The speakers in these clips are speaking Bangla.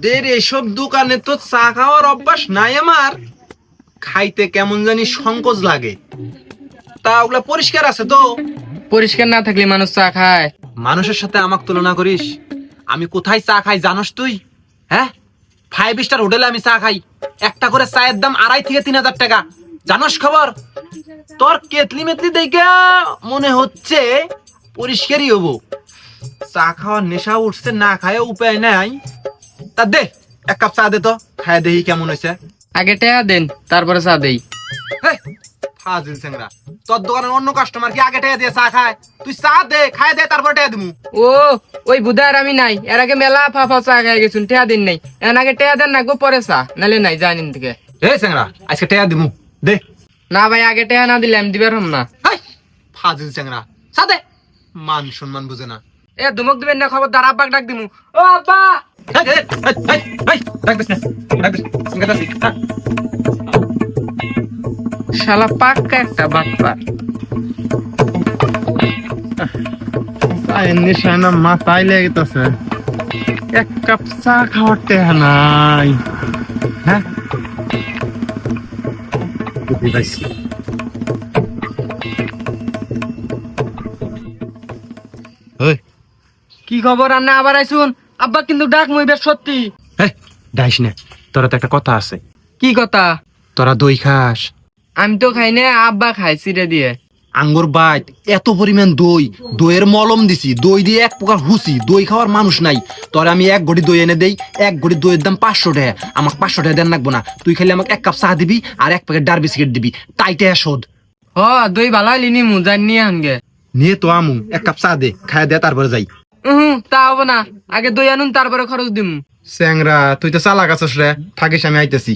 তোদের এসব দোকানে তো চা খাওয়ার অভ্যাস নাই আমার, খাইতে কেমন জানি সংকোচ লাগে। তা ওগুলা পরিষ্কার আছে তো? পরিষ্কার না থাকলে মানুষ চা খায়? মানুষের সাথে আমাকে তুলনা করিস? আমি কোথায় চা খাই জানোস তুই? হ্যাঁ, 5 স্টার হোটেলে আমি চা খাই, একটা করে চায়ের দাম 2500 থেকে 3000 টাকা। জানোস খবর? তোর কেতলি মেতলি দেখে মনে হচ্ছে পরিষ্কারই হবো। চা খাওয়ার নেশা উঠছে, না খায় উপায় নাই। তা দে 1 কাপ চা দে তো, খায় দেখি কেমন হয়েছে। আগে টাকা দেন, তারপরে চা দেই। ফাজিল চেংরা, তোর দোকানের অন্য কাস্টমার কি আগে টাকা দিয়ে চা খায়? তুই চা দে, খায় দে, তারপর টাকা দিমু। ও ওই বুধার আমি নাই, এর আগে মেলা ফাফা চা খাই গেছুন, টাকা দিন নাই। এর আগে টাকা দেন না গো, পরে চা নালে নাই জানিন থেকে। চেংরা, আজকে টাকা দিমু, দে। না ভাই, আগে টাকা না দিলে আমি দিবার হম না। ফাজিল চেংরা, চা দে। মান সম্মান বুঝে না। এ ধমক দিবেন না, খবরদার আব্বাক ডাক দিমু। ও আব্বা! শালা পাক্কা একটা বাটপার। চায়ের নেশা না মাথায় লেগেছে, 1 কাপ চা খাওয়ার টেহা নাই। হ্যাঁ, বুঝতে পারছি। কি খবর আন্না আবার আইসুন? আব্বা কিন্তু ডাক মুইবে সত্যি। ডাইস না, তোরা তো একটা কথা আছে। কি কথা? তোরা দই খাস? আমি তো খাই না, আব্বা খাই চিড়ে দিয়ে। আঙ্গুর বাইত এত পরিমাণ দই, দইয়ের মলম দিছি, দই দিয়ে এক প্রকার হুসি, দই খাওয়ার মানুষ নাই। তোরা আমি 1 ঘটি দই এনে দেই, 1 ঘটি দইয়ের দাম 500 টাকা। আমাকে 500 টাকা দেন লাগবো না, তুই খালি আমাকে 1 কাপ চা দিবি আর 1 প্যাকেট ডার বিস্কিট দিবি, তাই টাকা শোধ। হ দই ভালো হইলি নিমু, জান নিয়ে আনগে। নিয়ে তো আমু, 1 কাপ চা দে, খায় দে, তারপরে যাই। তা হবো না, আগে দই আনুন তারপরে খরচ দিমু। স্যাংরা, তুই তো চালাক আছিস রে, থাকিস, আমি আইতেছি।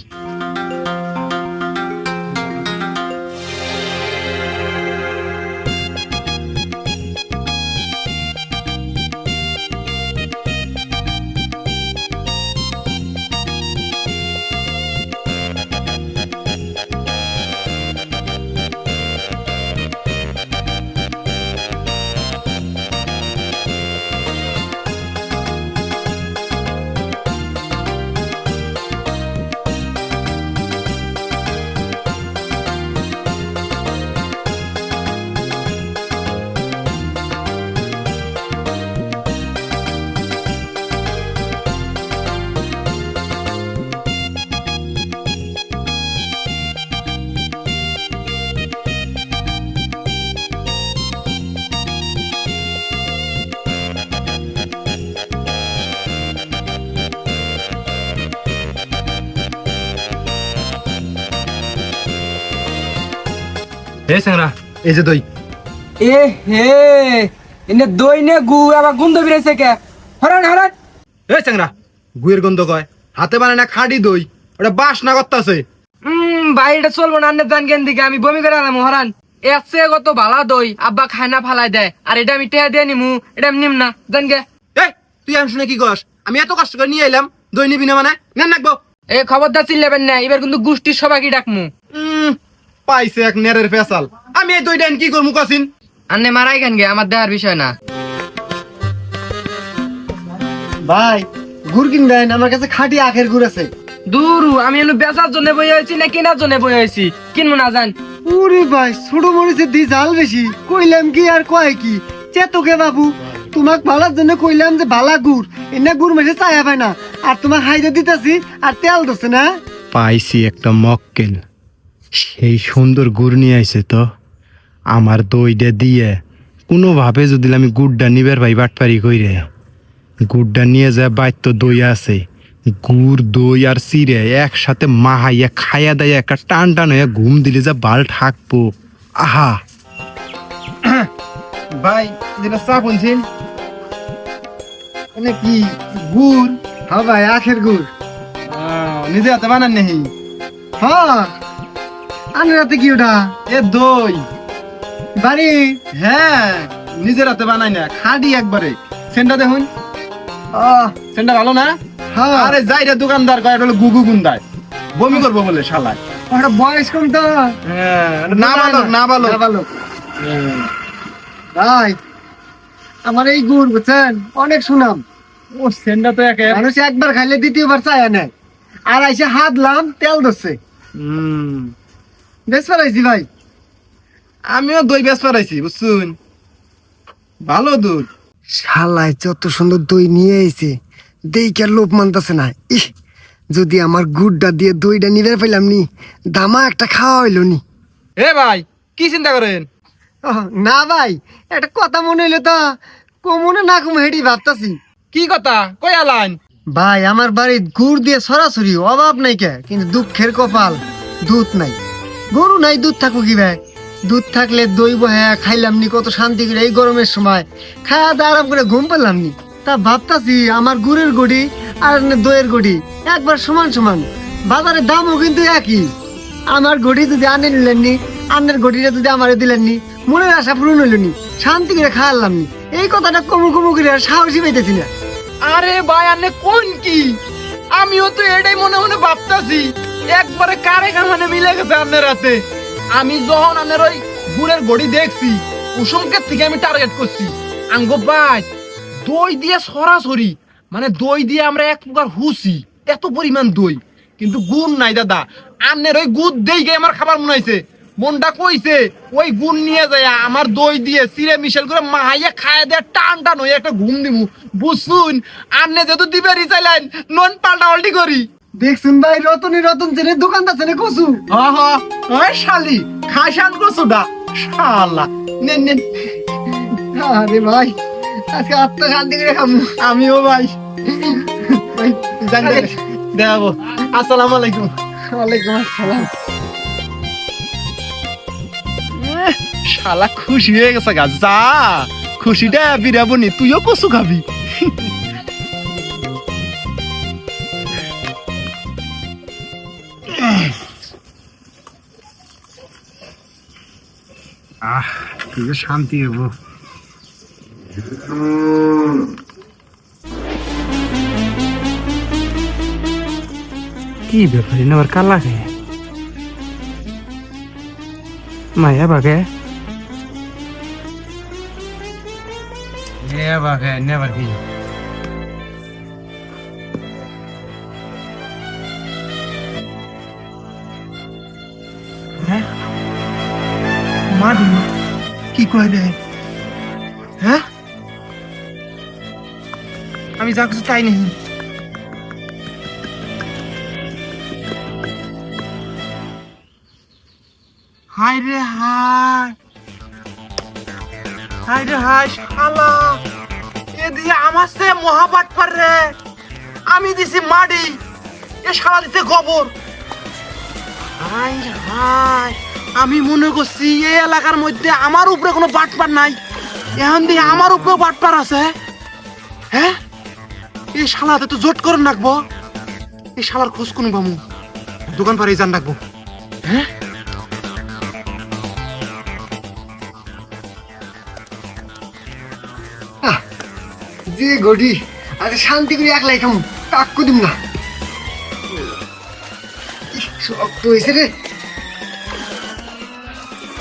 হে স্যাংরা, এই যে দই। এ হে, এনে দই নে গু আবার গন্ধ বেরিয়েছে কে? হরান হরান। এই স্যাংরা, গুয়ের গন্ধ কয়, হাতে বানায় না খাঁটি দই, ওটা বাস না করতেছে। ভাই এটা চলবো না, আন্নে জান কেন দিকে আমি বমি করে আলাম। হরান এর চেয়ে কত ভালা দই আব্বা খায় না ফালাই দেয়, আর এটা আমি টেহা দিয়ে নিমু, এটা আমি নিম না জান গে। এই তুই আমি শুনে কি কস? আমি এত কষ্ট করে নিয়ে এলাম, দই নিবি না মানে? নেন রাখবো। এ খবরদার চিল্লাবেন না, এবার কিন্তু গোষ্ঠীর সবাইকে ডাকমু। পাইছে এক নেরের ফেসাল, আমি এই দইটা কি করবো কাসিন? আন্নে মারাই কেন গে, আমার দেহার বিষয় না। ভাই, গুড় কিনবেন? আমার কাছে খাঁটি আখের গুড় আছে। দূরু, আমি এনে বেচার জন্য বই হয়েছি না কেনার জন্য বই হয়েছি? কিনবো না জান। ওরে ভাই, ছোট মরিচের দি জাল বেশি, কইলাম কি আর কয় কি? চেতকে বাবু, তোমাক ভালার জন্য কইলাম যে ভালা গুড়, এনে গুড় মেশে চায়া পায় না, আর তোমার হাইতে দিতেছি আর তেল দছে না। পাইছি একটা মক্কেল, সেই সুন্দর গুড় নিয়ে আইছে তো। আমার দইটা দিয়ে কোনোভাবে যদি আমি গুড়টা নিবার ভাই বাটপারি কইরে, গুড়টা নিয়ে যায় বাইর তো দই আছে, গুড় দই আর চিড়ে একসাথে মাহাইয়া খাইয়া দেয় একটা টান টান হইয়া ঘুম দিলে যা বাল থাকবো। আহা ভাই, যেটা চা বলছেন মানে কি গুড়? হ্যাঁ ভাই, আখের গুড়। নিজে হাতে বানান নেই? হ্যাঁ, আনের হাতে কি ওটা? এ দই বাড়ি। হ্যাঁ, নিজের হাতে বানাই না, খাঁটি একবারে। সেন্টা দেখুন, সেন্টা ভালো না? আরে যাই রে, দোকানদার কয় হলো গুগু গুন্দায়, বমি করবো বলে শালায়। ওটা বয়স কম তো। হ্যাঁ, না ভালো, না ভালো, না ভালো। ভাই, আমার এই গুড় বুঝছেন অনেক সুনাম, ও সেন্ডা তো একে মানুষ একবার খাইলে দ্বিতীয়বার চায় না। আর আইসে হাতলাম তেল ধরছে। বেশ পারাইছি ভাই। আমিও দই বেশ পারাইছি বুঝছুন, ভালো দুধ। শালায় যত সুন্দর দই নিয়ে আইছে, দেখে আর লোভ মানতেছে না। ইহ, যদি আমার গুড়টা দিয়ে দইটা নিবে পাইলাম নি, দামা একটা খাওয়া হইলো নি। এ ভাই কি চিন্তা করেন? না ভাই, একটা কথা মনে হইলো তো, কমনে না কমে হেঁটি ভাবতাছি। কি কথা কই আলান? ভাই আমার বাড়ির গুড় দিয়ে সরাসরি অভাব নাই কে, কিন্তু দুঃখের কপাল দুধ নাই। গরু নাই, দুধ থাকো কি ভাই? দুধ থাকলে দই বহে খাইলাম নি কত শান্তি করে এই গরমের সময়, খাওয়া দাওয়া আরাম করে ঘুম পেলাম নি। তা ভাবতাছি আমার গুড়ের গড়ি আর দইয়ের গড়ি একবার সমান সমান, বাজারের দামও কিন্তু একই। আমার গড়ি যদি আনে নিলেন নি, আন্নের গড়িটা যদি আমারে দিলেন নি, মনের আশা পূরণ হইল নি, শান্তি করে খাওয়ালাম নি। এই কথাটা কমু কমু করে আর সাহসী পাইতেছি না। আরে ভাই আনে কোন কি, আমিও তো এটাই মনে মনে ভাবতাছি। একবারে কারে কামানে মিলে গেছে আপনার রাতে। আমি যখন আপনার ওই গুড়ের গড়ি দেখছি, উসংকের থেকে আমি টার্গেট করছি আঙ্গো ভাই দই দিয়ে সরাসরি, মানে দই দিয়ে আমরা এক প্রকার হুসি, এত পরিমাণ দই কিন্তু গুড় নাই দাদা। আন্নের ওই গুড় দেই গে আমার খাবার মনে হয়েছে, মনটা কইছে ওই গুড় নিয়ে যায় আমার দই দিয়ে সিরে মিশেল করে মাহাইয়া খায় দেয়, টান টান হয়ে একটা ঘুম দিমু বুঝছুন। আন্নে যেহেতু দিবে রিচাইলেন নন পাল্টা পাল্টি করি। দেখছুন ভাই, রতনী রতন চেনে দোকানদার চেনে কসু। ওই শালি খাইসান কসুটা শালা নেন নেন। আরে ভাই, আজকে আত্মা শান্তি করে খামু। আমিও ভাই দেখাবো। আসসালামু আলাইকুম। ওয়ালাইকুম আসসালাম। শালা খুশি হয়ে গেছে গা, যা খুশিটা বিরাবনি, তুইও কসু খাবি। তুইও শান্তি হবো। কি ব্যাপার আবার কাল লাগে মায়া বাগে নেবার কি মাডি কি কয় রে? হ্যাঁ আমি যা কিছু তাই নেই। হাই রে হাই, হাই রে হাই শালা, এ দিয়ে আমার সে মহাপাট পার রে। আমি দিছি মাটি, এ শালা দিছে গোবর। হাই রে হাই, আমি মনে করছি এই এলাকার মধ্যে আমার উপরে কোনো বাটপার নাই, এখন দিয়ে আমার উপরে বাটপার আছে। হ্যাঁ এই শালাতে তো জোট করে রাখবো, এই শালার খোঁজ কোন বামু দোকান পারে জান রাখবো। হ্যাঁ যে গডি আজ শান্তি করে একলাই খামু, কাকু দিম না। শক্ত হয়েছে রে।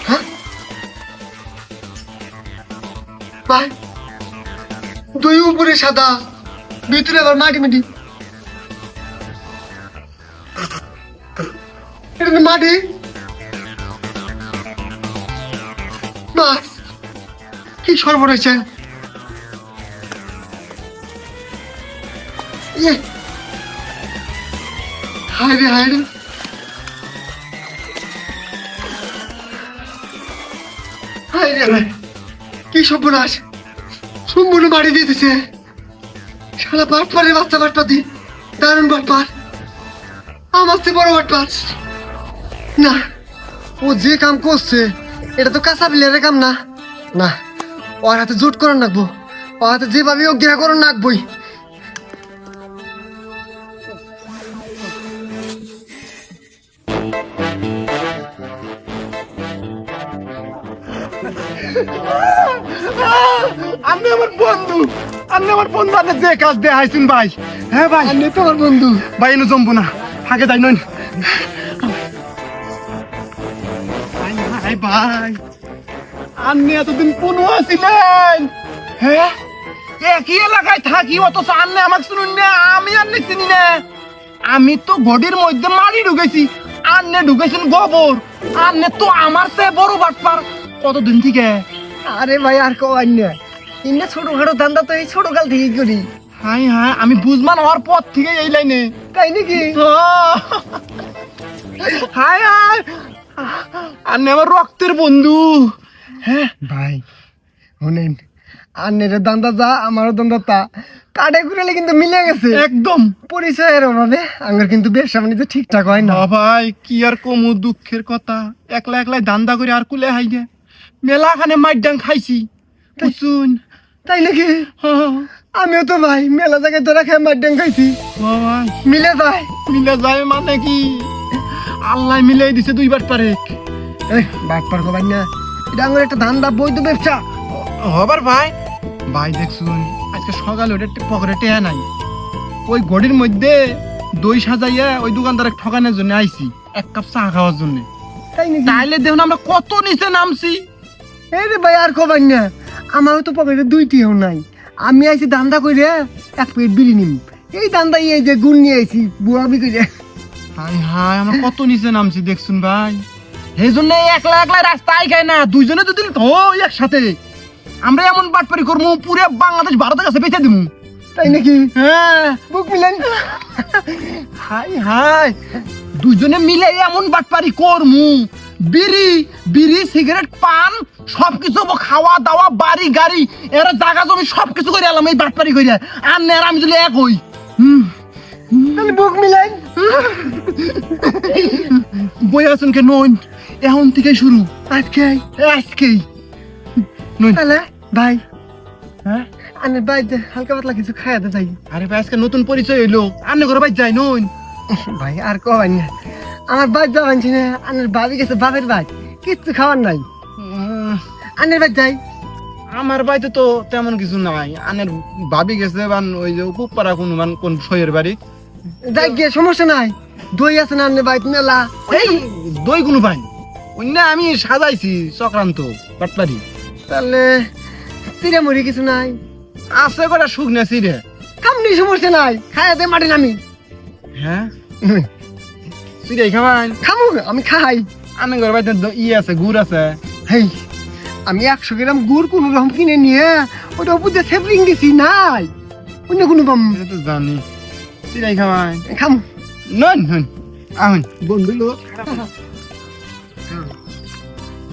হ্যাঁ ভাই, দই উপরে সাদা, ভিতরে আবার মাটি মাটি। এটা তো মাটি। বাস কি সর্বনাশ! হায় রে হায় রে, হায় রে ভাই, কি সর্বনাশ! সম্পূর্ণ বাড়ি দিতেছে সারা বাটপারের বাচ্চা বাটপাতি, দারুণ বাটপার, আমার চেয়ে বড় বাটপার। না, ও যে কাম করছে এটা তো কাঁচা বিলের কাম না। না, ওর হাতে জোট করে রাখবো, ওর হাতে যেভাবে ও গেহা করে রাখবই। আপনি আমার বন্ধু, আপনি আমার বন্ধু, আপনি যে কাজ দিয়ে হাইছেন ভাই। হ্যাঁ ভাই, আমি তো আমার বন্ধু ভাই এনে জমবো না, আগে যাই নইন। ভাই আপনি এতদিন কোন আছিলেন? হ্যাঁ একই এলাকায় থাকি অথচ আন্নে আমাকে শুনুন না, আমি আন্নে চিনি না। আমি তো ঘটির মধ্যে মারি ঢুকেছি, আন্নে ঢুকেছেন গোবর। আন্নে তো আমার চেয়ে বড় বাটপার। কতদিন থেকে? আরে ভাই আর কই না, ইন্না ছোটখাটো ধান্দা তো এই ছোটকাল থেকেই করি। হাই হাই, আমি বুঝমান হওয়ার পর থেকে এই লাইনে। তাই নাকি? হাই হাই, আন্নে আমার রক্তের বন্ধু। হ্যাঁ ভাই শুনেন, আন্নের দান্দা যা আমারও দান্দা তা, কাটে কুড়ালে কিন্তু মিলে গেছে। একদম। পরিচয়ের অভাবে আমার কিন্তু ব্যবসা বাণিজ্য ঠিকঠাক হয় না। ভাই কি আর কমু দুঃখের কথা, একলা একলাই দান্দা করে আর কুলে হাই গে মেলাখানে মাইডাং খাইছি বুঝছুন। তাই নাকি? হ্যাঁ, আমিও তো ভাই মেলা জায়গায় ধরা খেয়ে মাড্ডাং খাইছি, ভাই মিলে যায়। মিলে যায় মানে কি? আল্লাহ মিলাই দিছে দুইবার পারে। বাট পার কবাই না, এটা আমার একটা ধান্দা, বৈধ ব্যবসা। হবার ভাই, ভাই দেখছুন আজকে সকালে ওটা পকেটে টেয়া নাই, ওই ঘড়ির মধ্যে দই সাজাইয়া ওই দোকানদারে ঠকানোর জন্য আইছি এক কাপ চা খাওয়ার জন্য। তাই নাকি? তাইলে দেখুন আমরা কত নিচে নামছি। এই রে ভাই আর কবাই না, আমারও তো পকেটে দুইটিও নাই। আমি আইছি ধান্দা করে এক প্লেট বিড়ি নিম, এই ধান্দা এই যে গুড় নিয়ে আইছি বুড়া বিক্রি। হাই হাই, আমরা কত নিচে নামছি দেখছুন ভাই। এই জন্য একলা একলা রাস্তায় খাই না, দুইজনে যদি হয় একসাথে আমরা এমন বাটপারি করবো পুরো বাংলাদেশ ভারতের কাছে বেঁচে দিব। তাই নাকি? হ্যাঁ বুক মিলেন। হাই হাই, দুইজনে মিলে এমন বাটপারি করমু, বিড়ি বিড়ি সিগারেট পান সবকিছু খাওয়া দাওয়া বাড়ি গাড়ি এরা জায়গা জমি সবকিছু করে এলাম এই বাটপারি করে। আর নে আর আমি যদি এক হই, তাহলে বুক মিলেন। বই আছেন কে নইন, এখন থেকে শুরু, আজকে আজকেই নইন। তাহলে ভাই হ্যাঁ আনের ভাই হালকা পাতলা কিছু খাইতে চাই। আরে ভাই আজকে নতুন পরিচয় হইলো, আন্নে ঘরে ভাই যাই নইন। ভাই আর কবাই না, আমার বাদ যাবানছি না, আনের ভাবি গেছে বাপের ভাই, কিচ্ছু খাওয়ার নাই। আনের ভাই যাই। আমার বাড়িতে তো তেমন কিছু নাই, আনের ভাবি গেছে বান ওই যে কুপারা কোন মান কোন সইয়ের বাড়ি যাই গিয়ে সমস্যা নাই, দই আছে না আনের ভাই মেলা। এই দই কোনো পাই অন্য আমি সাজাইছি চক্রান্ত বাটপারি। তাহলে চিড়ে মুড়ি কিছু নাই? আছে কটা শুকনা সিরে। খামনি সমস্যা নাই, খাইয়াতে মাটি নামি। হ্যাঁ সিরে খাবাই খামু আমি খাই। আনের ঘর বাড়িতে আছে গুড় আছে। হেই আমি 100 গ্রাম গুড় কোন রকম কিনে নিয়ে ওটা উপর দিয়ে সেপলিং দিছি, নাই অন্য কোনো পাম। এটা তো জানি, সিরে খাবাই খামু। নন নন আহুন বন্ধু লোক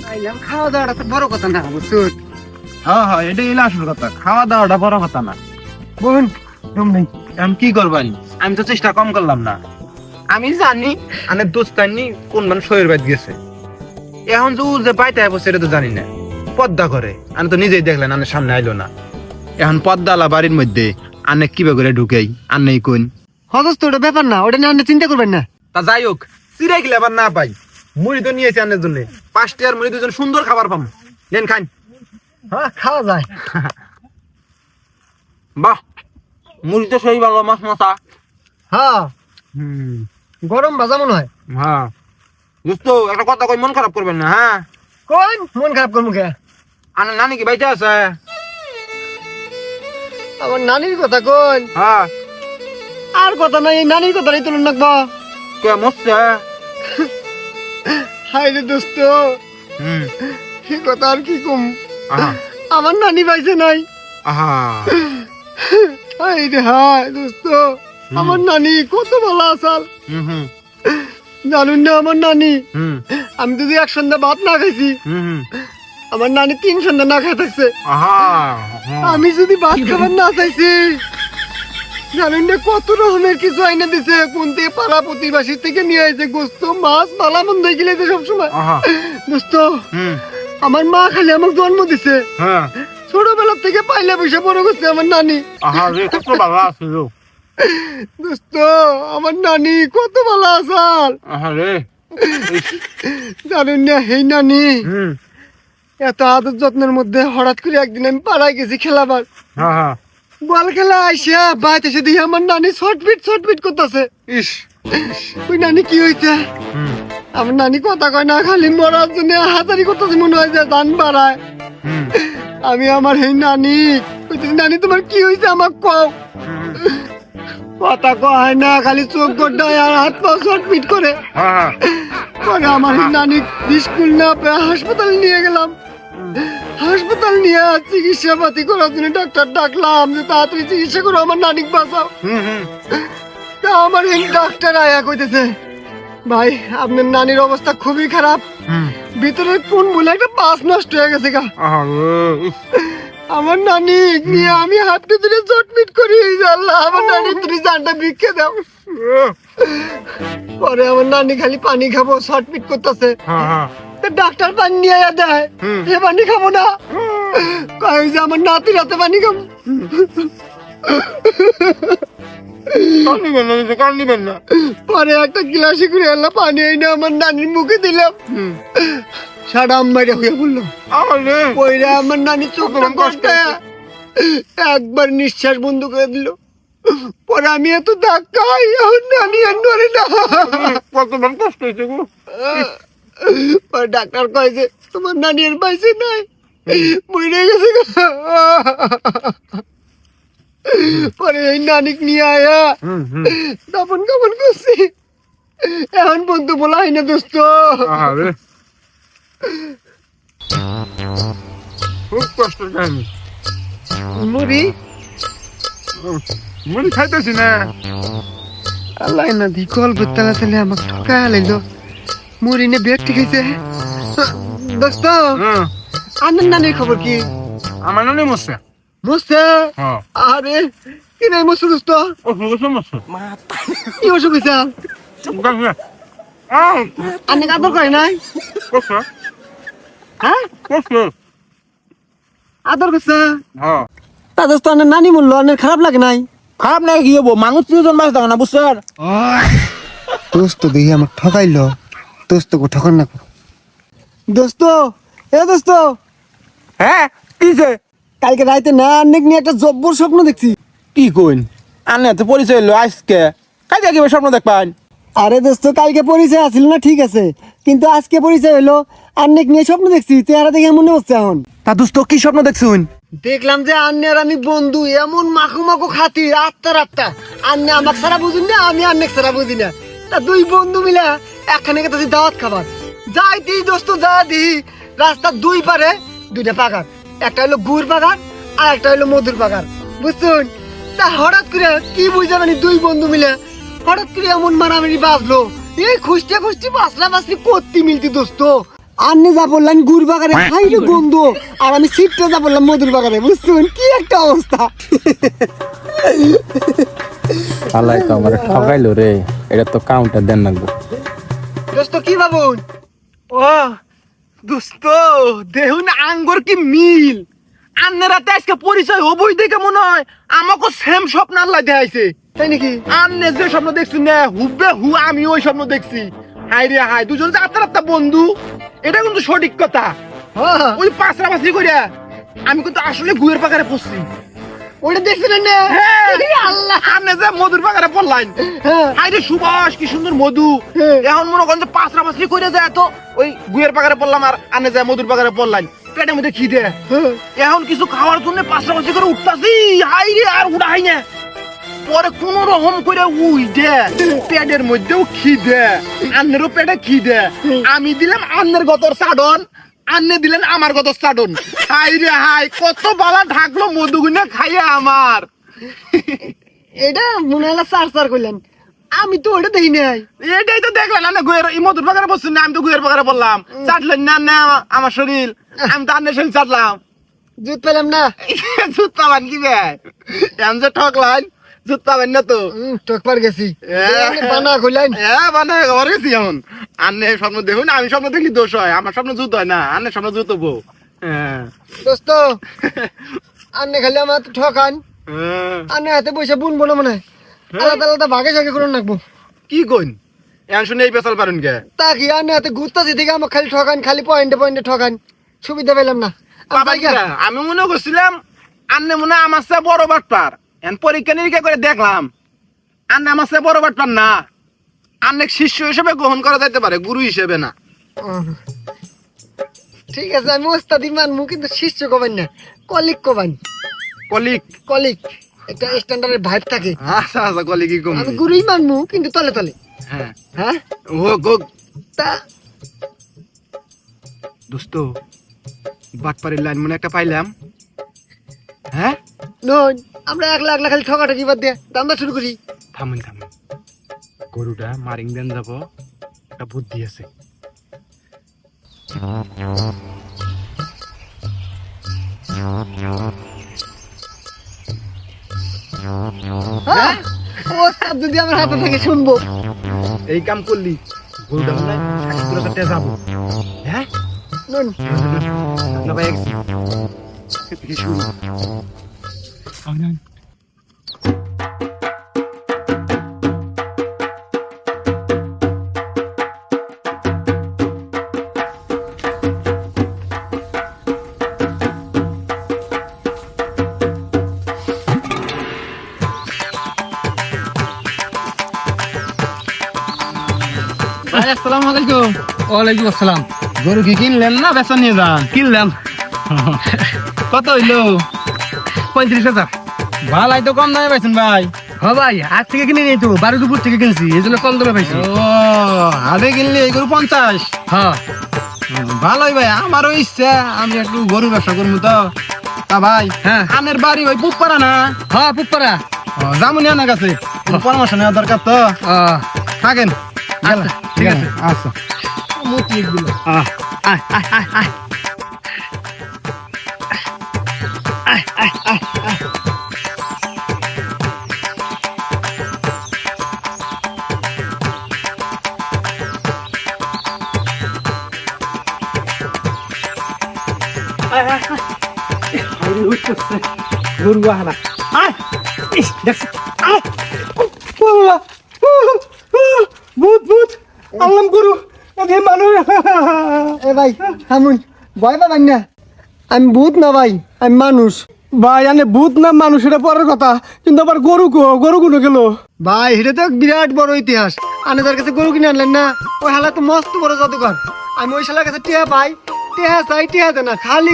আইলাম, খাওয়া দাওয়াটা তো বড় কথা না বুঝছো? হ্যাঁ হ্যাঁ, এটা এলো আসল কথা, খাওয়া দাওয়াটা বড় কথা না। বোন দম নেই। এখন কি করবানি, আমি তো চেষ্টা কম করলাম না। আমি জানি আনের দোস্তানি কোন মানে শরীর বাইত গেছে, এখন যে বাইতে আইবো সেটা তো জানি না। পদ্মা করে আমি তো নিজেই দেখলেন, আনের সামনে আইলো না। এখন পদ্মালা বাড়ির মধ্যে আনে কিভাবে করে ঢুকেই আন্নেই কোন। হতস তো ওটা ব্যাপার না, ওটা নিয়ে আপনি চিন্তা করবেন না। তা যাই হোক, চিরাই গেলে আবার না পাই, মুড়ি তো নিয়েছি আনের জন্য। 5 টাকার মুড়ি দুজন সুন্দর খাবার পাম, নেন খান। হ্যাঁ খাওয়া যায়। বাহ, মুড়ি তো সেই ভালো, মাছ মশা। হ্যাঁ গরম ভাজা মনে হয়। হ্যাঁ দোস্ত, একটা কথা কই, মন খারাপ করবেন না। হ্যাঁ কোন মন খারাপ করবো কে? আনের নানি কি বাইতে আছে? আমার নানির কথা কোন? হ্যাঁ আর কথা নাই, এই নানির কথাই তুলুন নাকবা। কে মরছে? হাই রে দোস্ত, হুম এই কথা আর কি কম। আহা আমার নানি বাইছে নাই। আহা হাই রে হাই দোস্ত, আমার নানি কত ভালো আসাল। হুম হুম জানুন না আমার নানি, হুম আমি যদি 1 সন্ধ্যা ভাত না খাইছি, হুম আমার নানি 3 সন্ধ্যা না খাই থাকছে। আহা আমি যদি ভাত খাবার না চাইছি, জানেন না কত রকমের কিছু আইনা দিছে, কোন থেকে পাড়া প্রতিবাসী থেকে নিয়ে আইছে, গোস্ত মাছ ভালো মন্দ গিলেছে সবসময়। আহা দোস্ত হুম আমার মা খালি আমাকে জন্ম দিছে, হ্যাঁ ছোটবেলা থেকে পাইলে পয়সা বড় করছে আমার নানি। আহা রে, কত ভালো আছে গো। দোস্ত আমার নানি কত ভালো আসাল। আহা রে, জানেন না এই নানি হুম এত আদর যত্নের মধ্যে হঠাৎ করে একদিন আমি পাড়ায় গেছি খেলাবার, হ্যাঁ হ্যাঁ বল খেলা আইসা বাইতে এসে দেখি আমার নানি ছটফিট করতেছে। ইস ওই নানি কি হয়েছে? হুম আমার নানি কথা কয় না, খালি মরার জন্য হাজারি করতেছে, মনে হয় যে দান বাড়ায়। হুম আমি আমার এই নানি কইতেছি নানি তোমার কি হয়েছে আমাকে কও। কথা কয় না, খালি চোখ গড্ডায় আর হাত পা ছটফট করে। হ্যাঁ পরে আমার নানি স্কুল না পেয়ে হাসপাতাল নিয়ে গেলাম। হাসপাতাল নিয়ে চিকিৎসা পাতি করার জন্য ডাক্তার ডাকলাম যে তাড়াতাড়ি চিকিৎসা করো, আমার নানিক বাঁচাও। তা আমার এই ডাক্তার আয়া কইতেছে, ভাই আপনার নানির অবস্থা খুবই খারাপ, ভিতরে কোন বলে একটা পাস নষ্ট হয়ে গেছে গা। আমার নানি নিয়ে আমি হাতে ধরে চটমিট করি, আল্লাহ আমার নানি তুমি জানটা ভিক্ষে দাও। পরে আমার নানি খালি পানি খাবো চটমিট করতেছে, ডাক্তার পানি নিয়ে দেয়, এ পানি খাবো না, কয় যে আমার নাতি রাতে পানি খাবো। পরে একটা গ্লাসে করে এলা পানি এনে আমার নানির মুখে দিলাম, সারা আম্মাইরা হয়ে বললো। ওইরা আমার নানি চোখ একবার নিঃশ্বাস বন্ধ করে দিল। পরে আমি এত ধাক্কাই আমার নানি আর নড়ে না। কষ্ট হয়েছে গো। পরে ডাক্তার কয় যে তোমার নানি আর পাইছে নাই, মরে গেছে। পরে এই নানিক নিয়ে আয়া দাপন কাপন করছি, এখন বন্ধু বলা হয় না দোস্ত। খুব কষ্টের কাহিনী। মুড়ি মুড়ি খাইতেছি না। আল্লাহ না দি কল বতলা চলে আমাকে ঠকা লাইলো। মুড়ি নে বেগ ঠিক আছে দোস্ত। আনন্দ নানির খবর কি? আমার নানি মরছে। মরছে? আরে কি নাই মরছে দোস্ত? কি অসুখ হয়েছে? আনে কাপড় করে নাই? হ্যাঁ আদর করছে? তা দোস্ত আনের নানি মরলো, আনের খারাপ লাগে নাই? খারাপ নাই কি হবো, মানুষ দুজন বাঁচতে না বুঝছেন। দোস্ত দেখি আমার ঠকাইলো, দোস্ত কো ঠকান না। দোস্ত এ দোস্ত, হ্যাঁ কিছে? কালকে রাইতে না অনেক নিয়ে একটা জব্বর স্বপ্ন দেখছি। কি কইন? আনে তো পরিচয় হলো আজকে, কাজে কি স্বপ্ন দেখবেন? আরে দোস্ত কালকে পরিচয় আছিল না ঠিক আছে, কিন্তু আজকে পরিচয় হলো অনেক নিয়ে স্বপ্ন দেখছি, চেহারা দেখে মনে হচ্ছে এখন। তা দোস্ত কি স্বপ্ন দেখছুন? দেখলাম যে আন্নে আর আমি বন্ধু, এমন মাখু মাখু খাতি আত্মার আত্মা। আন্নে আমাকে সারা বুঝুন না, আমি আন্নে সারা বুঝি না। তা দুই বন্ধু মিলে একখানে গেছি দাওয়াত খাবার। যাইতি দোস্ত যা দি রাস্তার দুই পারে দুইটা পাকার, একটা হলো গুড় পাকার আর একটা হলো মধুর পাকার, বুঝছুন। তা হঠাৎ করে কি বুঝা মানে দুই বন্ধু মিলে হঠাৎ করে এমন মারামারি বাজলো, এই খুঁজতে খুঁজতে বাসলা বাসলি করতে মিলতি দোস্ত। আন্নে যা বললেন গুড় বাগানে খাইলে গন্ধ, আর আমি সিটটা যা বললাম মধুর বাগানে, বুঝছেন কি একটা অবস্থা। আল্লাহ তো আমার ঠকাইলো রে, এটা তো কাউন্টার দেন না গো। দোস্ত কি ভাবুন? ও দোস্ত দেখুন আঙ্গুর কি মিল, আন্নের রাতে আজকে পরিচয় হবই দেখে মনে হয় আমাকে সেম স্বপ্ন আল্লাহ দেখাইছে। তাই নাকি? আন্নে যে স্বপ্ন দেখছি না হুবে হু আমি ওই স্বপ্ন দেখছি। হাই রে হাই, দুজন যে আত্মার বন্ধু, এটা কিন্তু সঠিক কথা। হ্যাঁ ওই পাঁচরা পাঁচরি করিয়া আমি কিন্তু আসলে গুয়ের পাকারে পড়ছি। ওটা দেখছিলেন না? আল্লাহ আন্নে যে মধুর পাকারে পড়লাইন, হ্যাঁ হাই রে সুবাস কি সুন্দর মধু। হ্যাঁ। এখন মনে করেন যে পাঁচরা পাঁচরি করে যায় তো ওই গুয়ের পাকারে পড়লাম, আর আন্নে যায় মধুর পাকারে পড়লাইন, পেটের মধ্যে খিদে। এখন কিছু খাওয়ার জন্য পাঁচরা পাঁচরি করে উঠতাছি, হাই রে আর উড়াই না। পরে কোন রকম করে উইডে পেটের মধ্যেও খিদে, আন্নেরও পেটে খিদে। আমি দিলাম আন্নের গতর সাডন, আন্নে দিলেন আমার গতর সাডন। হাই রে হাই, কত বালা ঢাকলো মধুগুনে খাইয়া আমার। এটা মনে হলো সার সার করলেন, আমি তো ওটা দেখি নাই। এটাই তো দেখলেন না, গুয়ের এই মধুর বাগানে বসছেন না, আমি তো গুয়ের বাগানে বললাম। চাটলেন না না আমার শরীর, আমি তো আন্নের শরীর চাটলাম। জুত পেলাম না। জুত পাবেন কি বে, এম যে ঠকলাম জুত পাবেন না তো। ঠকবার গেছি, বানা খুললেন। হ্যাঁ মানে ঘরে গেছি এখন। আন্নে স্বপ্ন দেখুন, আমি স্বপ্ন দেখলি দোষ হয়, আমার স্বপ্ন জুত হয় না, আন্নের স্বপ্ন জুত হবো। হ্যাঁ দোস্ত আন্নে খালি আমার ঠকান, আন্নে হাতে পয়সা বুনবো না মনে হয়, আলাদা আলাদা ভাগে ভাগে করে রাখবো। কি কইন এখন শুনে এই পেশাল পারেন কে? তা কি আন্নে হাতে ঘুরতাছি দিকে আমার খালি ঠকান, খালি পয়েন্টে পয়েন্টে ঠকান, সুবিধা পেলাম না। বাবা কি আমি মনে করছিলাম আন্নে মনে হয় আমার চেয়ে বড় বাটপার, এখন পরীক্ষা নিরীক্ষা করে দেখলাম আন্নে আমার চেয়ে বড় বাটপার না, আন্নে শিষ্য হিসেবে গ্রহণ করা যাইতে পারে, গুরু হিসেবে না। ঠিক আছে আমি ওস্তাদি মানমু, কিন্তু শিষ্য কবেন না, কলিক কবেন। কলিক কলিক একটা স্ট্যান্ডার্ডের ভাইব থাকে। আচ্ছা আচ্ছা কলিকই কম আমি গুরুই মানবো কিন্তু তলে তলে। হ্যাঁ হ্যাঁ ও গো তা দোস্ত বাটপাড়ির লাইন মনে একটা পাইলাম। হ্যাঁ নয় আমরা একলা খালি ঠকাঠকি বাদ দিয়ে দান্দা শুরু করি। থামুন থামুন, গরুটা মারিং দেন যাব, একটা বুদ্ধি আছে। হ্যাঁ ওস্তাদ যদি আমার হাতে থেকে শুনবো। এই কাম করলি গরুটা মনে হয় 60-70 যাবো। হ্যাঁ নুন না ভাই গেছি থেকে শুরু। ভাই আসসালামু আলাইকুম। ওয়ালাইকুম আসসালাম। গরু কি কিনলেন না বেচা নিয়ে যান? কিনলাম কত হইলো? 35,000। ভালাই তো কম দামে পাইছেন ভাই। হ্যাঁ ভাই আজ থেকে কিনে নিই তো, বারুদপুর থেকে কিনছি, এই জন্য কম দামে পাইছি। ও আধে কিনলে এই গরু 50। হ্যাঁ ভালোই ভাই, আমারও ইচ্ছা আমি একটু গরু ব্যবসা করবো তো। তা ভাই হ্যাঁ। আনের বাড়ি ওই পুপারা না? হ্যাঁ পুপারা। জামুনি আনার কাছে পরামর্শ নেওয়া দরকার তো। থাকেন আচ্ছা, ঠিক আছে। আচ্ছা আয় আয় আয় আয় গরু আনা ভূত ভূত আল্লাম গরু এ মানুষ। এ ভাই থামুন, ভয় পাবেন না, আমি ভূত না ভাই, আমি মানুষ। ভাই আনে ভূত না মানুষ এটা পরের কথা, কিন্তু আবার গরু গরু গুলো গেল। ভাই এটা তো বিরাট বড় ইতিহাস। আনে তার কাছে গরু কিনে আনলেন না, ওই হালা তো মস্ত বড় জাদুঘর। আমি ওই শালার কাছে টিয়া পাই, টিয়া চাই, টিয়া দেয় না, খালি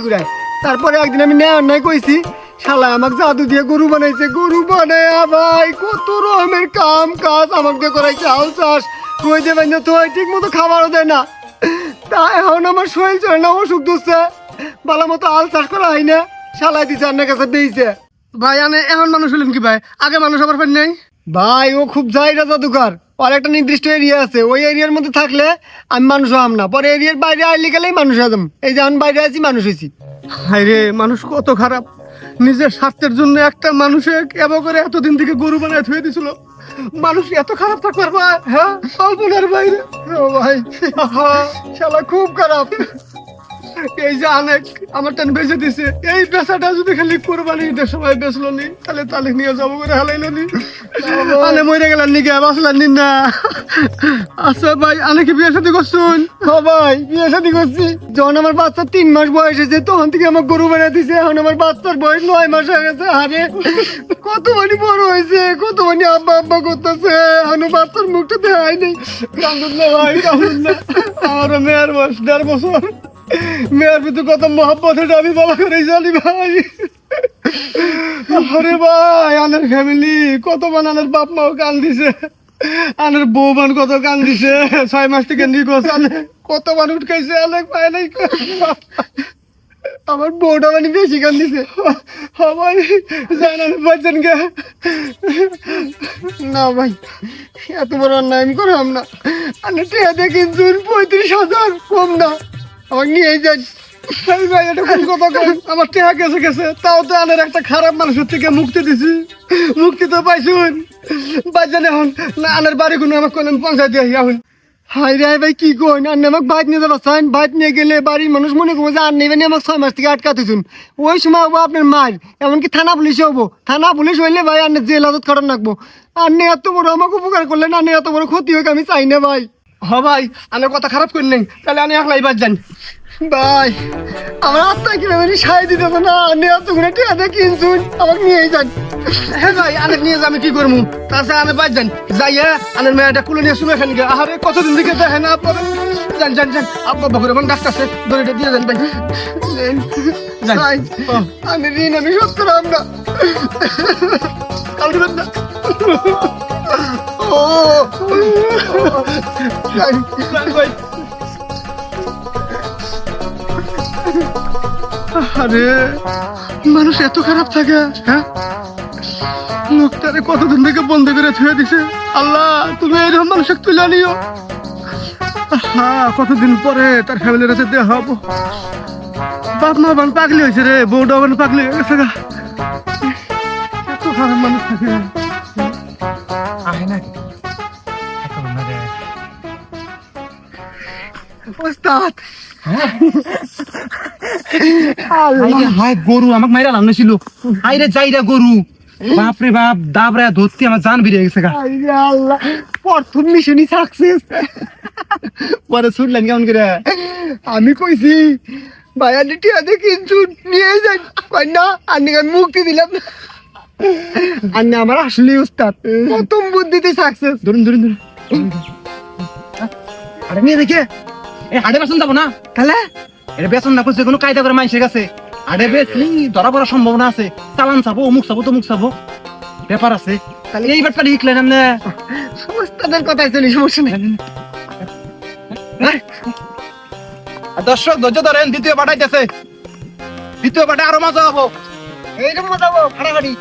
ঘুরায়। তারপরে একদিন আমি নেয় অন্যায় কইছি, শালা আমাকে জাদু দিয়ে গরু বানাইছে। গরু বানায় ভাই কত রকমের কাম কাজ আমাকে দিয়ে করাইছে। হাল চাষ তুই দেবেন না, তুই ঠিক মতো খাবারও দেয় না। তা এখন আমার শরীর চলে না, অসুখ ধরছে, ভালো মতো হাল চাষ করা হয় না, শালাই দিছে আন্নার কাছে দিয়েছে। ভাই আনে এখন মানুষ হলেন কি ভাই? আগে মানুষ আবার পাই নাই ভাই ও খুব জায়গা জাদুঘর, আর একটা নির্দিষ্ট এরিয়া আছে, ওই এরিয়ার মধ্যে থাকলে আমি মানুষ হলাম না, পরে এরিয়ার বাইরে আইলে গেলেই মানুষ হতাম। এই যেমন বাইরে আছি মানুষ হয়েছি। হায় রে, মানুষ কত খারাপ। নিজের স্বার্থের জন্য একটা মানুষে কেবল করে এতদিন থেকে গরু বানায় থুয়ে দিছিল। মানুষ এত খারাপ থাকবার ভাই? হ্যাঁ কল্পনার বাইরে। ও ভাই শালা খুব খারাপ। এই যে অনেক আমার টান বেঁচে দিছে, এই পেশাটা যদি খালি কোরবানি ঈদের সময় বেচলো নি, তাহলে তালে নিয়ে যাবো করে হালাইলো নি। আনে মরে গেলেন নি গে, বাঁচলেন নি না। আচ্ছা ভাই আনে কি বিয়ে শাদী করছুন? ও ভাই বিয়ে শাদী করছি, যখন আমার বাচ্চার 3 মাস বয়স হয়েছে তখন থেকে আমার গরু বানিয়ে দিছে। এখন আমার বাচ্চার বয়স 9 মাস হয়ে গেছে। আরে কত মানে বড় হয়েছে, কত মানে আব্বা আব্বা করতেছে, এখন বাচ্চার মুখটা দেখাই নেই। কান্দুন না ভাই, কান্দুন না। আমার মেয়ের বয়স 1.5 বছর। মেয়ের ভিতরে কত মহব্বত, এটা আমি বলা করে জানি ভাই। আরে ভাই আনের ফ্যামিলি কত মান, আনের বাপ মাও কান দিছে, আনের বউ মান কত কান দিছে। 6 মাস থেকে নিখোঁজ, আনে কত মান উঠকাইছে, অনেক পায় নাই। আমার বউটা মানে বেশি কান দিছে। ভাই জানান বাচ্চান গে। না ভাই এত বড় অন্যায় আমি করলাম না। আমি টিয়া দেখি 35,000 কম না, আমার নিয়ে যান। এই ভাই এটা কোন কথা কই? আমার টেহা গেছে গেছে, তাও তো আনের একটা খারাপ মানুষের থেকে মুক্তি দিছি। মুক্তি তো পাইছুন। বাচ্চান এখন না আনের বাড়ি কোনো আমাকে কোন পঞ্চায়েত দিয়ে এখন। হাই রে ভাই কি কোন, আর আমাকে বাইক নিয়ে যাবা চান? বাইক নিয়ে গেলে বাড়ির মানুষ মনে করবো যে আর নেবেন, আমাকে 6 মাস থেকে আটকাতেছুন। ওই সময় হবো আপনার মার, এমনকি থানা পুলিশে হবো। থানা পুলিশ হইলে ভাই আর জেল হাজত খাটান রাখবো। আর এত বড় আমাকে উপকার করলেন, আর এত বড় ক্ষতি হোক আমি চাই না ভাই। হ ভাই আনের কথা খারাপ করি নাই, তাহলে আমি একলাই বাদ যান। ভাই আমার আত্মা কি মানে সাই দিতেছে না, আমি এতগুলো টাকা দিয়ে কিনছুন, আমাকে নিয়েই যান। হ্যাঁ ভাই আনেক নিয়ে যা আমি কি করবো, তাছাড়া আমি বাদ যান যাইয়া আনের মেয়েটা কুলে নিয়ে শুনে খানি আরে কতদিন থেকে দেখে না আপনার। যান যান যান আব্বা বাবুর এখন ডাকতেছে, দড়িটা দিয়ে যান ভাই। যান। ভাই আমি ঋণ আমি শোধ করলাম না। কাল দিবেন না। ও ভাই, ভাই আরে মানুষ এত খারাপ থাকে, হ্যাঁ লোকটারে কতদিন থেকে বন্ধ করে ছেড়ে দিছে। আল্লাহ তুমি এইরকম মানুষকে তুলে নিও। হ্যাঁ কতদিন পরে তার ফ্যামিলির হাতে দেওয়া হবো। বাপ মা বান পাগলি হয়েছে রে, বউটা বান পাগলি হয়ে গেছে গা। এত খারাপ মানুষ থাকে। আহে না ওস্তাদ হাই গরু আমাকে মাইরা লাগানো ছিল, হাই রে যাই রে গরু, বাপ রে বাপ দাবরা ধরতে আমার জান বেরিয়ে গেছে গা। আইরে আল্লাহ, প্রথম মিশনই সাকসেস। পরে ছুটলেন কেমন করে? আমি কইছি ভাই আপনি টিয়া দিয়ে কিনছুন, নিয়ে যান। কই না আপনি আমি মুক্তি দিলাম না। আপনি আমার আসলে উস্তাদ, প্রথম বুদ্ধিতে সাকসেস। ধরুন ধরুন ধরুন। আরে নিয়ে দেখে এই হাড়ে বেসন যাবো না, তাহলে এটা বেসন না করছে কোনো কায়দা করে মানুষের কাছে হাড়ে বেসলি ধরা পড়ার সম্ভাবনা আছে, চালান চাবো অমুক চাবো তমুক চাবো, ব্যাপার আছে। তাহলে এই ব্যাপারটা শিখলেন আপনি। উস্তাদের কথাই চলি, সমস্যা নেই। আর দর্শক ধৈর্য ধরেন, দ্বিতীয় পাঠাইতেছে, দ্বিতীয় পাঠে আরো মজা হবো। এইরকম মজা হাঁটাহাঁটি